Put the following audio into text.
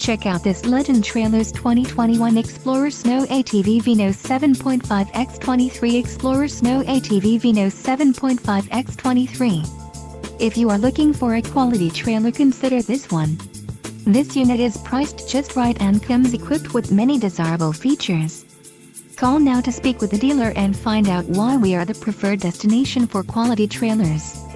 Check out this Legend Trailers 2021 Explorer Snow ATV Vino 7.5x23 Explorer Snow ATV Vino 7.5x23. If you are looking for a quality trailer, consider this one. This unit is priced just right and comes equipped with many desirable features. Call now to speak with the dealer and find out why we are the preferred destination for quality trailers.